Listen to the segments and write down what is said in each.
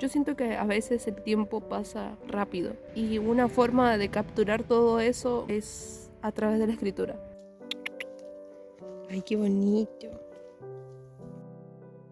Yo siento que a veces el tiempo pasa rápido y una forma de capturar todo eso es a través de la escritura. Ay, qué bonito.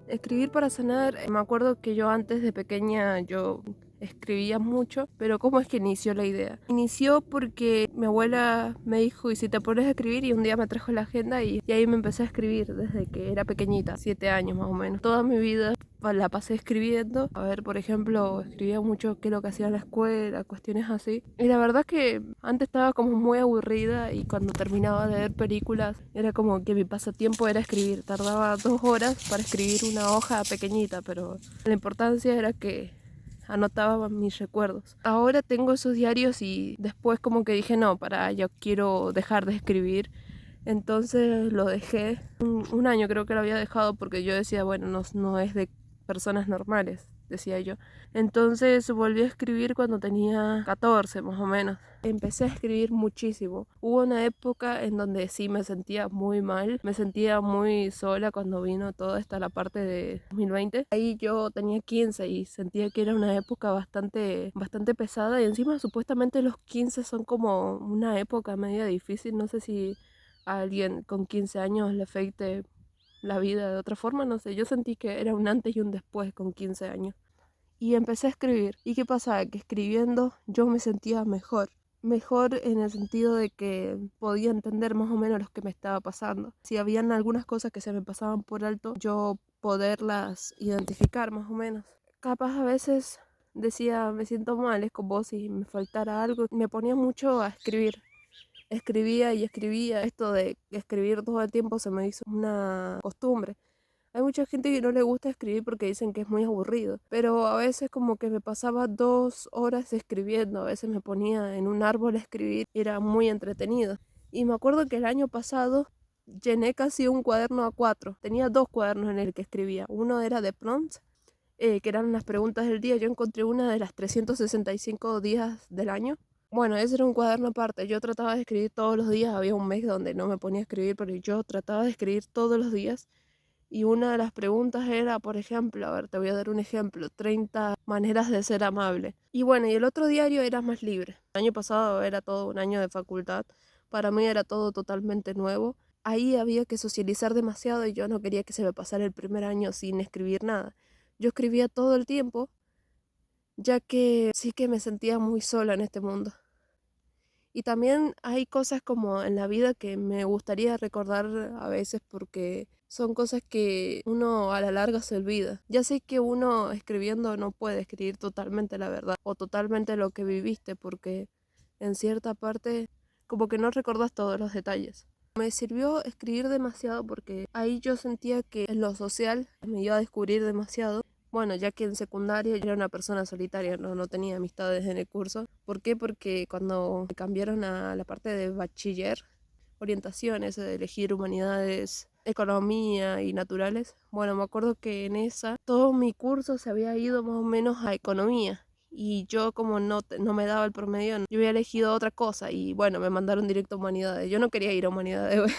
Escribir para sanar, me acuerdo que yo antes de pequeña yo escribía mucho, pero ¿cómo es que inició la idea? Inició porque mi abuela me dijo, ¿y si te pones a escribir? Y un día me trajo la agenda y ahí me empecé a escribir desde que era pequeñita, 7 años más o menos. Toda mi vida la pasé escribiendo. A ver, por ejemplo, escribía mucho qué es lo que hacía en la escuela, cuestiones así. Y la verdad que antes estaba como muy aburrida y cuando terminaba de ver películas era como que mi pasatiempo era escribir. Tardaba 2 horas para escribir una hoja pequeñita, pero la importancia era que anotaba mis recuerdos. Ahora tengo esos diarios y después como que dije, no, yo quiero dejar de escribir. Entonces lo dejé. Un año creo que lo había dejado porque yo decía, bueno, no es de personas normales, decía yo. Entonces volví a escribir cuando tenía 14 más o menos. Empecé a escribir muchísimo. Hubo una época en donde sí me sentía muy mal, me sentía muy sola cuando vino toda la parte de 2020. Ahí yo tenía 15 y sentía que era una época bastante pesada y encima supuestamente los 15 son como una época media difícil. No sé si a alguien con 15 años le afecte la vida de otra forma, no sé, yo sentí que era un antes y un después con 15 años. Y empecé a escribir. ¿Y qué pasaba? Que escribiendo yo me sentía mejor. Mejor en el sentido de que podía entender más o menos lo que me estaba pasando. Si habían algunas cosas que se me pasaban por alto, yo poderlas identificar más o menos. Capaz a veces decía, me siento mal, es como si me faltara algo. Me ponía mucho a escribir. Escribía y escribía. Esto de escribir todo el tiempo se me hizo una costumbre. Hay mucha gente que no le gusta escribir porque dicen que es muy aburrido, pero a veces como que me pasaba 2 horas escribiendo, a veces me ponía en un árbol a escribir y era muy entretenido. Y me acuerdo que el año pasado llené casi un cuaderno A4. Tenía 2 cuadernos en el que escribía. Uno era de prompts, que eran las preguntas del día. Yo encontré una de las 365 días del año. Bueno, ese era un cuaderno aparte. Yo trataba de escribir todos los días. Había un mes donde no me ponía a escribir, pero yo trataba de escribir todos los días. Y una de las preguntas era, por ejemplo, a ver, te voy a dar un ejemplo, 30 maneras de ser amable. Y bueno, y el otro diario era más libre. El año pasado era todo un año de facultad. Para mí era todo totalmente nuevo. Ahí había que socializar demasiado y yo no quería que se me pasara el primer año sin escribir nada. Yo escribía todo el tiempo, ya que sí que me sentía muy sola en este mundo. Y también hay cosas como en la vida que me gustaría recordar a veces porque son cosas que uno a la larga se olvida. Ya sé que uno escribiendo no puede escribir totalmente la verdad o totalmente lo que viviste porque en cierta parte como que no recordás todos los detalles. Me sirvió escribir demasiado porque ahí yo sentía que en lo social me iba a descubrir demasiado. Bueno, ya que en secundaria yo era una persona solitaria, no tenía amistades en el curso. ¿Por qué? Porque cuando me cambiaron a la parte de bachiller, orientaciones, de elegir humanidades, economía y naturales, bueno, me acuerdo que en esa todo mi curso se había ido más o menos a economía. Y yo como no me daba el promedio, yo había elegido otra cosa y bueno, me mandaron directo a humanidades. Yo no quería ir a humanidades.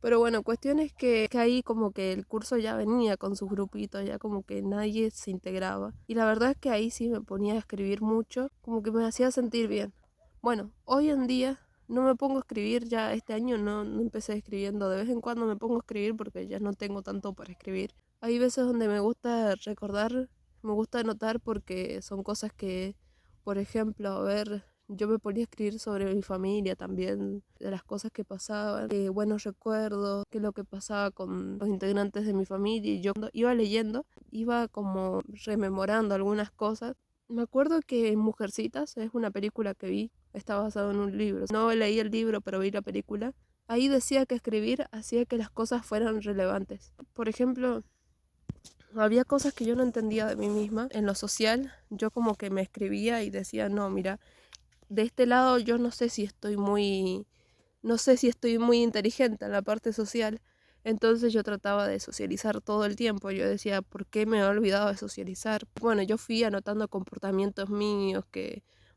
Pero bueno, cuestión es que ahí como que el curso ya venía con sus grupitos, ya como que nadie se integraba. Y la verdad es que ahí sí me ponía a escribir mucho, como que me hacía sentir bien. Bueno, hoy en día no me pongo a escribir, ya este año no empecé escribiendo, de vez en cuando me pongo a escribir porque ya no tengo tanto para escribir. Hay veces donde me gusta recordar, me gusta anotar porque son cosas que, por ejemplo, a ver, yo me ponía a escribir sobre mi familia también, de las cosas que pasaban, buenos recuerdos, qué es lo que pasaba con los integrantes de mi familia. Y yo cuando iba leyendo, iba como rememorando algunas cosas. Me acuerdo que Mujercitas es una película que vi, está basado en un libro. No leí el libro, pero vi la película. Ahí decía que escribir hacía que las cosas fueran relevantes. Por ejemplo, había cosas que yo no entendía de mí misma. En lo social, yo como que me escribía y decía, no, mira, de este lado yo no sé si estoy muy inteligente en la parte social. Entonces yo trataba de socializar todo el tiempo. Yo decía, ¿por qué me he olvidado de socializar? Bueno, yo fui anotando comportamientos míos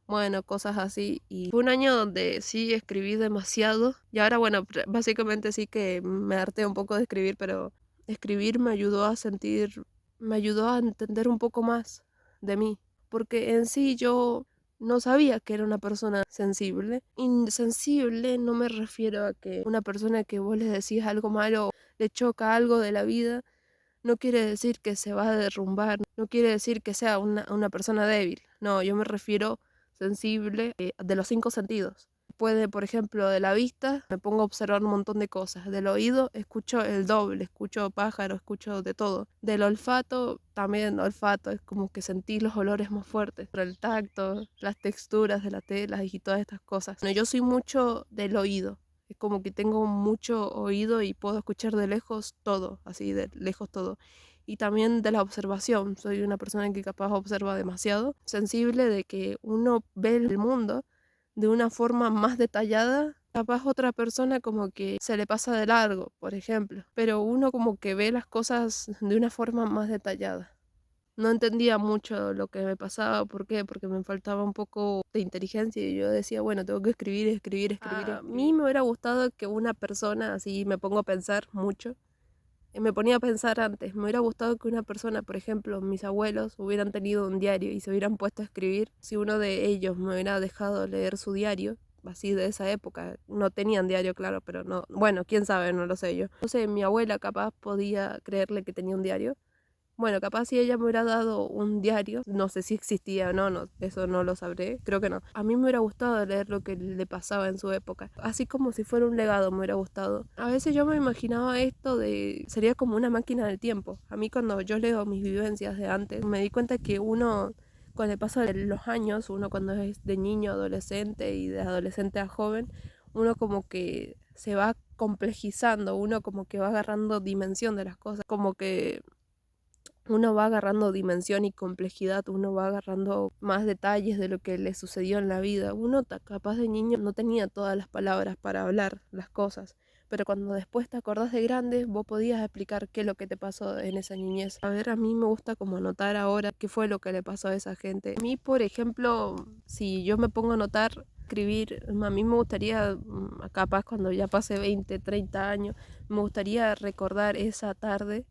bueno, cosas así. Y fue un año donde sí escribí demasiado. Y ahora, bueno, básicamente sí que me harté un poco de escribir, pero escribir me ayudó a entender un poco más de mí, porque en sí yo no sabía que era una persona sensible. Insensible no me refiero a que una persona que vos le decís algo malo, le choca algo de la vida, no quiere decir que se va a derrumbar, no quiere decir que sea una persona débil. No, yo me refiero sensible de los 5 sentidos. Puede, por ejemplo, de la vista, me pongo a observar un montón de cosas. Del oído, escucho el doble, escucho pájaros, escucho de todo. Del olfato, también olfato, es como que sentí los olores más fuertes. Pero el tacto, las texturas de la tela y todas estas cosas. No, yo soy mucho del oído. Es como que tengo mucho oído y puedo escuchar de lejos todo, así de lejos todo. Y también de la observación. Soy una persona que capaz observa demasiado. Sensible de que uno ve el mundo de una forma más detallada. Capaz otra persona como que se le pasa de largo, por ejemplo. Pero uno como que ve las cosas de una forma más detallada. No entendía mucho lo que me pasaba. ¿Por qué? Porque me faltaba un poco de inteligencia y yo decía, bueno, tengo que escribir, escribir, escribir. A mí me hubiera gustado que una persona, así me pongo a pensar mucho, me ponía a pensar antes, me hubiera gustado que una persona, por ejemplo, mis abuelos, hubieran tenido un diario y se hubieran puesto a escribir. Si uno de ellos me hubiera dejado leer su diario, así de esa época, no tenían diario, claro, pero no, bueno, quién sabe, no lo sé yo. No sé, mi abuela capaz podía creerle que tenía un diario. Bueno, capaz si ella me hubiera dado un diario, no sé si existía o no, no, eso no lo sabré, creo que no. A mí me hubiera gustado leer lo que le pasaba en su época, así como si fuera un legado me hubiera gustado. A veces yo me imaginaba esto de, sería como una máquina del tiempo. A mí cuando yo leo mis vivencias de antes, me di cuenta que uno, con el paso de los años, uno cuando es de niño, adolescente y de adolescente a joven, uno como que se va complejizando, uno como que va agarrando dimensión de las cosas, como que uno va agarrando dimensión y complejidad, uno va agarrando más detalles de lo que le sucedió en la vida. Uno capaz de niño no tenía todas las palabras para hablar las cosas, pero cuando después te acordás de grande, vos podías explicar qué es lo que te pasó en esa niñez. A ver, a mí me gusta como anotar ahora qué fue lo que le pasó a esa gente. A mí, por ejemplo, si yo me pongo a anotar, escribir, a mí me gustaría, capaz cuando ya pase 20, 30 años, me gustaría recordar esa tarde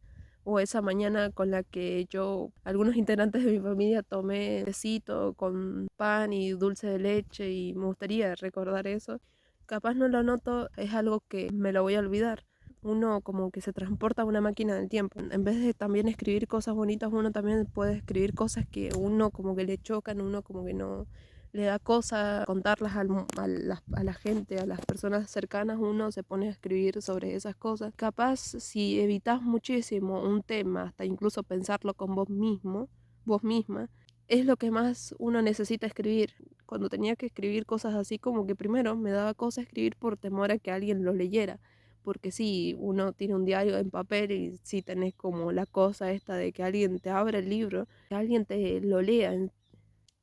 o esa mañana con la que yo, algunos integrantes de mi familia, tomé tecito con pan y dulce de leche y me gustaría recordar eso. Capaz no lo noto, es algo que me lo voy a olvidar. Uno como que se transporta a una máquina del tiempo. En vez de también escribir cosas bonitas, uno también puede escribir cosas que uno como que le chocan, uno como que no le da cosa contarlas a la gente, a las personas cercanas, uno se pone a escribir sobre esas cosas. Capaz si evitas muchísimo un tema, hasta incluso pensarlo con vos mismo, vos misma, es lo que más uno necesita escribir. Cuando tenía que escribir cosas así, como que primero me daba cosa escribir por temor a que alguien lo leyera. Porque si uno tiene un diario en papel y si tenés como la cosa esta de que alguien te abra el libro, que alguien te lo lea.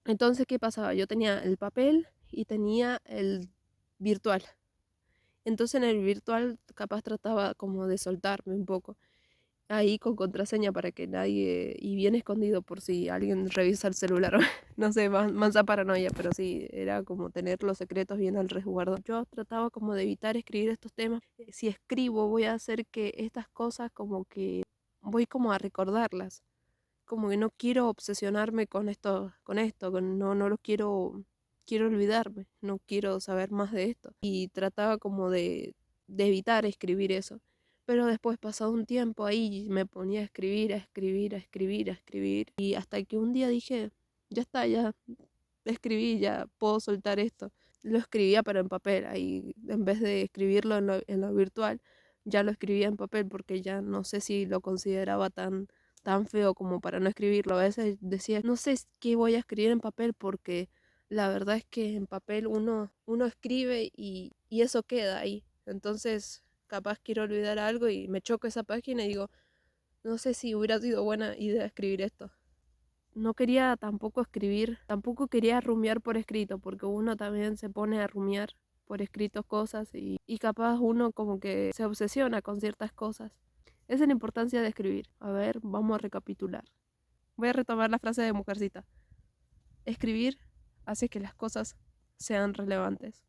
Entonces, ¿qué pasaba? Yo tenía el papel y tenía el virtual. Entonces en el virtual capaz trataba como de soltarme un poco. Ahí con contraseña para que nadie, y bien escondido por si alguien revisa el celular. No sé, mansa paranoia, pero sí, era como tener los secretos bien al resguardo. Yo trataba como de evitar escribir estos temas. Si escribo voy a hacer que estas cosas como que voy como a recordarlas, como que no quiero obsesionarme no, no lo quiero olvidarme, no quiero saber más de esto. Y trataba como de evitar escribir eso. Pero después, pasado un tiempo ahí, me ponía a escribir, a escribir, a escribir, a escribir. Y hasta que un día dije, ya está, ya escribí, ya puedo soltar esto. Lo escribía pero en papel, ahí en vez de escribirlo en lo virtual, ya lo escribía en papel porque ya no sé si lo consideraba tan feo como para no escribirlo. A veces decía, no sé qué voy a escribir en papel porque la verdad es que en papel uno escribe y eso queda ahí. Entonces, capaz quiero olvidar algo y me choco esa página y digo, no sé si hubiera sido buena idea escribir esto. No quería tampoco escribir, tampoco quería rumiar por escrito, porque uno también se pone a rumiar por escrito cosas y capaz uno como que se obsesiona con ciertas cosas. Esa es la importancia de escribir. A ver, vamos a recapitular. Voy a retomar la frase de Mujercita. Escribir hace que las cosas sean relevantes.